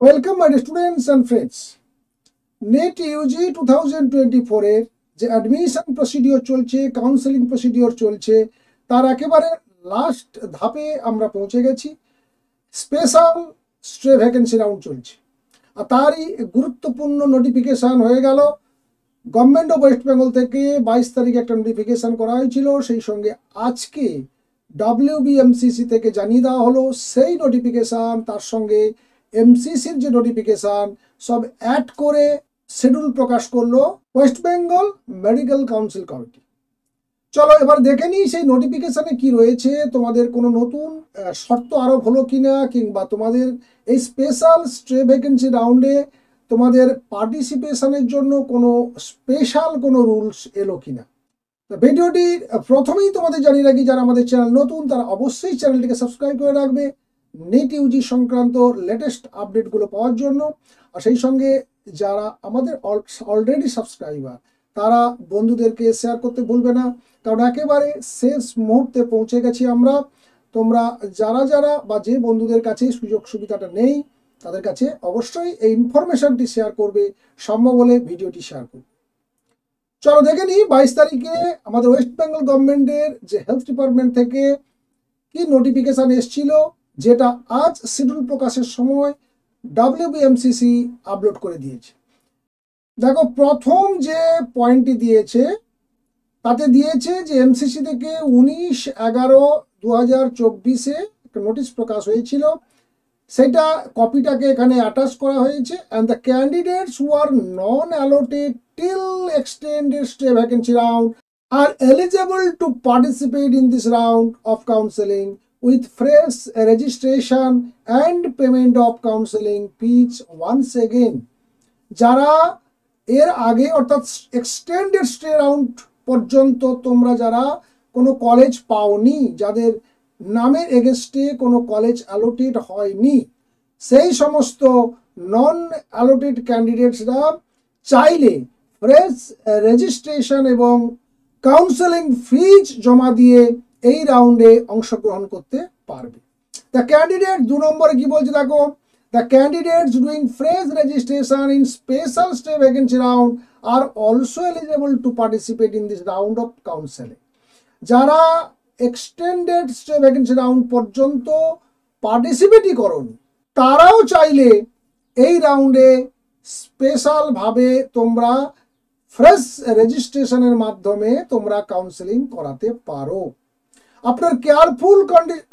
Welcome my students and friends. NEET UG 2024 এর যে admission procedure চলছে, কাউন্সেলিং প্রসিডিওর চলছে, তার একেবারে লাস্ট ধাপে আমরা পৌঁছে গেছি। স্পেশাল স্টে ভ্যাকেন্সি রাউন্ড চলছে, আর তারই গুরুত্বপূর্ণ নোটিফিকেশান হয়ে গেল। গভর্নমেন্ট অফ ওয়েস্ট বেঙ্গল থেকে 22 তারিখে একটা নোটিফিকেশান করা হয়েছিল, সেই সঙ্গে আজকে WBMCC থেকে জানিয়ে দেওয়া হলো সেই নোটিফিকেশান, তার সঙ্গে এমসিসির যে নোটিফিকেশান সব অ্যাড করে শিডিউল প্রকাশ করলো West Bengal medical council committee. চলো এবার দেখে নিই সেই নোটিফিকেশানে কি রয়েছে, তোমাদের কোনো নতুন শর্ত আরোপ হলো কিনা, কিংবা তোমাদের এই স্পেশাল স্টে ভ্যাকেন্সি রাউন্ডে তোমাদের পার্টিসিপেশনের জন্য কোনো স্পেশাল কোনো রুলস এলো কিনা। ভিডিওটি প্রথমেই তোমাদের জানিয়ে রাখি, যারা আমাদের চ্যানেল নতুন তারা অবশ্যই চ্যানেলটিকে সাবস্ক্রাইব করে রাখবে নেট ইউজি সংক্রান্ত লেটেস্ট আপডেটগুলো পাওয়ার জন্য। আর সেই সঙ্গে যারা আমাদের অলরেডি সাবস্ক্রাইবার তারা বন্ধুদেরকে শেয়ার করতে ভুলবে না, কারণ একেবারে শেষ মুহূর্তে পৌঁছে গেছি আমরা। তোমরা যারা বা যে বন্ধুদের কাছে সুযোগ সুবিধাটা নেই তাদের কাছে অবশ্যই এই ইনফরমেশনটি শেয়ার করবে, সম্ভব হলে ভিডিওটি শেয়ার করবে। চলো দেখে নিই 22 তারিখে আমাদের ওয়েস্ট বেঙ্গল গভর্নমেন্টের যে হেলথ ডিপার্টমেন্ট থেকে কি নোটিফিকেশান এসছিল, যেটা আজ শিডিউল প্রকাশের সময় WBMCC আপলোড করে দিয়েছে। দেখো প্রথম যে পয়েন্টটি দিয়েছে তাতে দিয়েছে যে এমসিসি থেকে 19/11/2024 একটা নোটিশ প্রকাশ হয়েছিল, সেটা কপিটাকে এখানে অ্যাটাচ করা হয়েছে। And the candidates who are non allotted till extended stay vacancy round are eligible to participate in this round of counseling with fresh registration and payment of counseling fees once again। যারা এর আগে অর্থাৎ extended stay round পর্যন্ত তোমরা যারা কোনো college পাওনি, যাদের নামের এগেনস্টে কোনো কলেজ অ্যালোটেড হয়নি, সেই সমস্ত নন অ্যালোটেড ক্যান্ডিডেটসরা চাইলে ফ্রেশ রেজিস্ট্রেশন এবং কাউন্সেলিং ফিজ জমা দিয়ে এই রাউন্ডে অংশগ্রহণ করতে পারবে। দ্য ক্যান্ডিডেট 2 নম্বরে কি বলছে দেখো, the candidates doing fresh registration in special stay vacancy round are also eligible to participate in this round of counselling. যারা এক্সটেন্ডেড স্টে ভ্যাকেন্সি রাউন্ড পর্যন্ত পার্টিসিপেটই করনি তারাও চাইলে এই রাউন্ডে স্পেশালভাবে তোমরা ফ্রেশ রেজিস্ট্রেশনের মাধ্যমে তোমরা কাউন্সেলিং করাতে পারো। After careful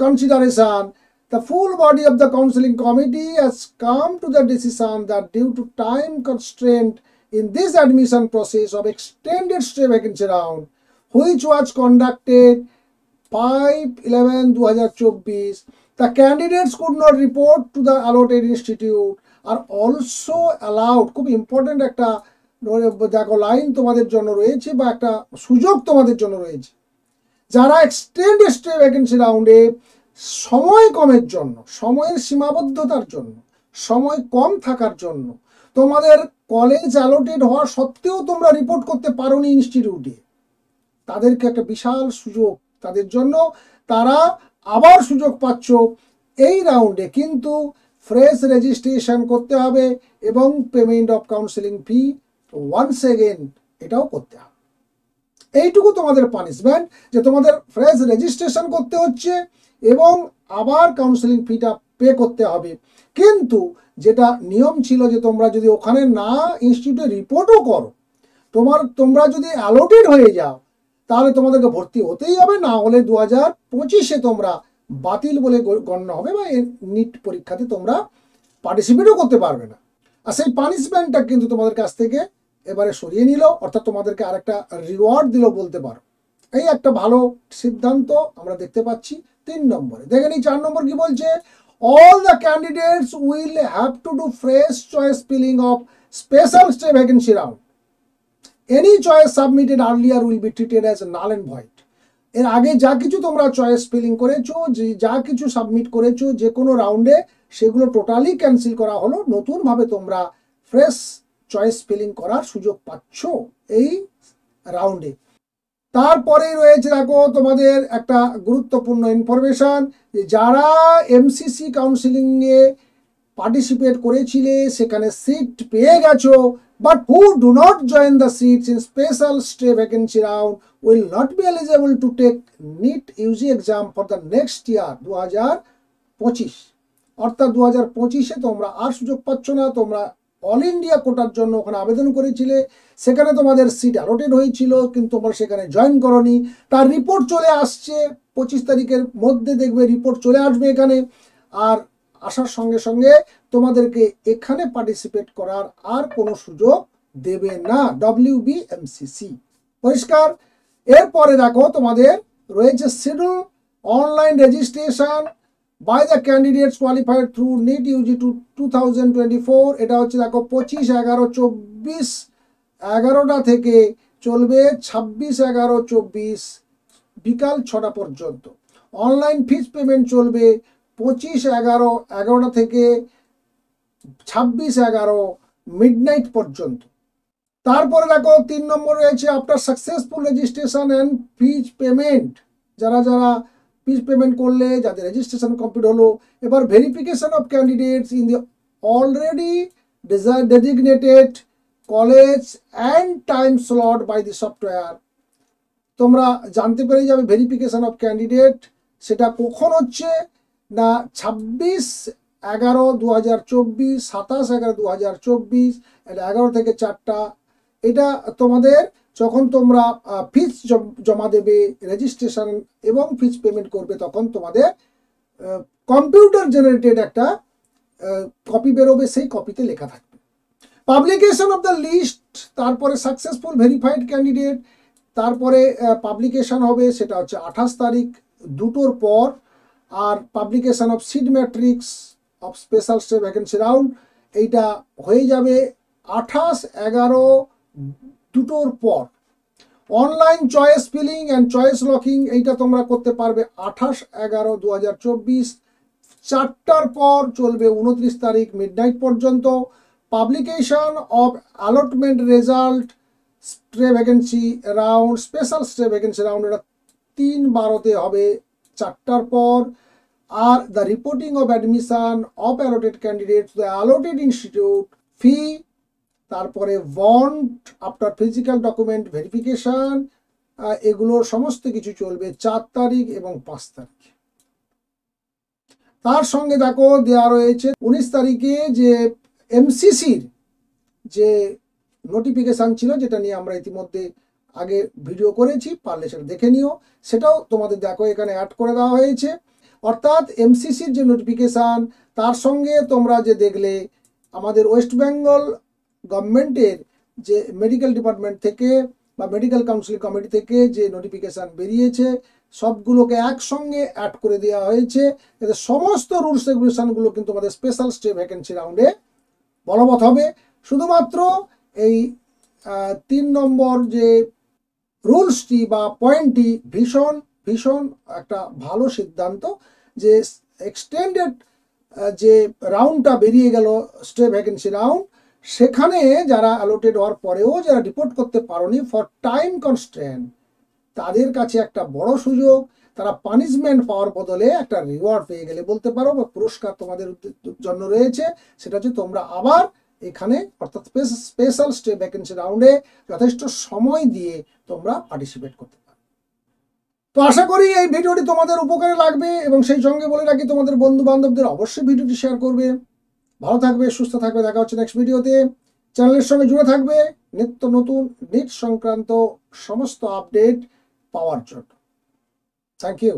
consideration the full body of the counseling committee has come to the decision that due to time constraint in this admission process of extended stay vacancy round, which was conducted 5/11/2024, the candidates could not report to the allotted institute are also allowed। খুব important একটা দেখো line তোমাদের জন্য রয়েছে, বা একটা সুযোগ তোমাদের জন্য রয়েছে। যারা এক্সটেন্ডেড স্টে ভ্যাকেন্সি রাউন্ডে সময় কমের জন্য, সময়ের সীমাবদ্ধতার জন্য, সময় কম থাকার জন্য তোমাদের কলেজ অ্যালোটেড হওয়া সত্ত্বেও তোমরা রিপোর্ট করতে পারোনি ইনস্টিটিউটে, তাদেরকে একটা বিশাল সুযোগ তাদের জন্য। তারা আবার সুযোগ পাচ্ছ এই রাউন্ডে, কিন্তু ফ্রেশ রেজিস্ট্রেশন করতে হবে এবং payment of counselling fee once again এটাও করতে হবে। এইটুকু তোমাদের পানিশমেন্ট, যে তোমাদের ফ্রেশ রেজিস্ট্রেশন করতে হচ্ছে এবং আবার কাউন্সেলিং ফিটা পে করতে হবে। কিন্তু যেটা নিয়ম ছিল যে তোমরা যদি ওখানে না ইনস্টিটিউটে রিপোর্টও করো, তোমরা যদি অ্যালোটেড হয়ে যাও তাহলে তোমাদেরকে ভর্তি হতেই হবে, না হলে 2025-এ তোমরা বাতিল বলে গণ্য হবে, বা নিট পরীক্ষাতে তোমরা পার্টিসিপেটও করতে পারবে না। আর সেই পানিশমেন্টটা কিন্তু তোমাদের কাছ থেকে এবারে সরিয়ে নিল, অর্থাৎ তোমাদেরকে আরেকটা রিওয়ার্ড দিল বলতে পারো। এই একটা ভালো সিদ্ধান্ত আমরা দেখতে পাচ্ছি। 3 নম্বরে দেখে নিই 4 নম্বর কি বলছে, all the candidates will have to do fresh choice filling of special stay vacancy round. Any choice submitted earlier will be treated as null and void। এর আগে যা কিছু তোমরা চয়েস ফিলিং করেছো, যা কিছু সাবমিট করেছো যে কোনো রাউন্ডে, সেগুলো টোটালি ক্যান্সেল করা হলো। নতুনভাবে তোমরা ফ্রেশ চয়েস ফিলিং করার সুযোগ পাচ্ছ এই রাউন্ডে। তারপরেই রয়েছে দেখো তোমাদের একটা গুরুত্বপূর্ণ ইনফরমেশন, যে যারা এমসিসি কাউন্সিলিংয়ে পার্টিসিপেট করেছিলে, সেখানে সিট পেয়ে গেছো, but who do not join the seats in special stay vacancy round will not be eligible to take NEET UG exam for the next year 2025। অর্থাৎ 2025-এ তোমরা আর সুযোগ পাচ্ছ না। তোমরা অল ইন্ডিয়া কোটার জন্য ওখানে আবেদন করেছিলে, সেখানে তোমাদের সিট অ্যালটেড হয়েছিল, কিন্তু তোমরা সেখানে জয়েন করনি। তার রিপোর্ট চলে আসছে 25 তারিখের মধ্যে, দেখবে রিপোর্ট চলে আসবে এখানে। আর আসার সঙ্গে সঙ্গে তোমাদেরকে এখানে পার্টিসিপেট করার আর কোনো সুযোগ দেবে না WBMCC। পরিষ্কার? এরপরে দেখো তোমাদের রয়েছে schedule online registration by the candidates qualified through NEET UG 2024। এটা হচ্ছে দেখো 25/11/24 11টা থেকে চলবে 26/11/24 বিকাল 6টা পর্যন্ত। অনলাইন ফিস পেমেন্ট চলবে 25/11 থেকে 26/11 মিডনাইট পর্যন্ত। তারপরে দেখো 3 নম্বর রয়েছে after successful registration and fees payment. যারা ফিজ পেমেন্ট করলে, যাদের রেজিস্ট্রেশন কমপ্লিট হলো, এবার verification of candidates in the already designated college and time slot by the software. তোমরা জানতে পেরে যাবে ভেরিফিকেশন অফ ক্যান্ডিডেট সেটা কখন হচ্ছে না 26/11/2024, 27/11/2024, এটা 11 থেকে 4টা। এটা তোমাদের যখন তোমরা ফিস জমা দেবে, রেজিস্ট্রেশন এবং ফিস পেমেন্ট করবে, তখন তোমাদের কম্পিউটার জেনারেটেড একটা কপি বেরোবে, সেই কপিতে লেখা থাকবে পাবলিকেশন অফ দ্য লিস্ট। তারপরে সাকসেসফুল ভেরিফাইড ক্যান্ডিডেট, তারপরে পাবলিকেশন হবে, সেটা হচ্ছে 28 তারিখ 2টোর পর। আর publication of seat matrix of special stay vacancy round, এইটা হয়ে যাবে 28/11 2টোর পর। Online choice filling and choice locking, এইটা তোমরা করতে পারবে 28/11/2024 4টার পর, চলবে 29 তারিখ মিডনাইট পর্যন্ত। Publication of allotment result stay vacancy round, special stay vacancy round, এটা 3/12 হবে 4টার পর। আর the reporting of admission of allotted candidates the allotted institute fee, তারপরে bond after physical document verification, এগুলো সমস্ত কিছু চলবে 4 তারিখ এবং 5 তারিখ। তার সঙ্গে দেখো দেওয়া রয়েছে 19 তারিখে যে MCCর যে নোটিফিকেশান ছিল, যেটা নিয়ে আমরা ইতিমধ্যে আগে ভিডিও করেছি, পারলে সেটা দেখে নিও। সেটাও তোমাদের দেখো এখানে অ্যাড করে দেওয়া হয়েছে। অর্থাৎ MCCর যে নোটিফিকেশান, তার সঙ্গে তোমরা যে দেখলে আমাদের ওয়েস্ট বেঙ্গল গভর্নমেন্টের যে মেডিকেল ডিপার্টমেন্ট থেকে বা মেডিকেল কাউন্সিল কমিটি থেকে যে নোটিফিকেশান বেরিয়েছে, সবগুলোকে একসঙ্গে অ্যাড করে দেওয়া হয়েছে। এতে সমস্ত রুলস রেগুলেশনগুলো কিন্তু আমাদের স্পেশাল স্টে ভ্যাকেন্সি রাউন্ডে বলবৎ হবে। শুধুমাত্র এই 3 নম্বর যে রুলসটি বা পয়েন্টটি ভীষণ ভীষণ একটা ভালো সিদ্ধান্ত, যে এক্সটেন্ডেড যে রাউন্ডটা বেরিয়ে গেল স্টে ভ্যাকেন্সি রাউন্ড, সেখানে যারা অ্যালোটেড হওয়ার পরেও যারা রিপোর্ট করতে পারোনি ফর টাইম কনস্ট্রেন্ট, তাদের কাছে একটা বড় সুযোগ। তারা পানিশমেন্ট পাওয়ার বদলে একটা রিওয়ার্ড পেয়ে গেলে বলতে পারো, বা পুরস্কার তোমাদের জন্য রয়েছে। সেটা হচ্ছে তোমরা আবার এখানে অর্থাৎ স্পেশাল স্টে ভ্যাকেন্সি রাউন্ডে যথেষ্ট সময় দিয়ে তোমরা পার্টিসিপেট করতে পারো। তো আশা করি এই ভিডিওটি তোমাদের উপকারে লাগবে, এবং সেই সঙ্গে বলে রাখি তোমাদের বন্ধু বান্ধবদের অবশ্যই ভিডিওটি শেয়ার করবে। ভালো থাকবে, সুস্থ থাকবে, দেখা হচ্ছে নেক্সট ভিডিওতে। চ্যানেলের সঙ্গে জুড়ে থাকবে নিত্য নতুন নিট সংক্রান্ত সমস্ত আপডেট পাওয়ার জন্য। Thank you.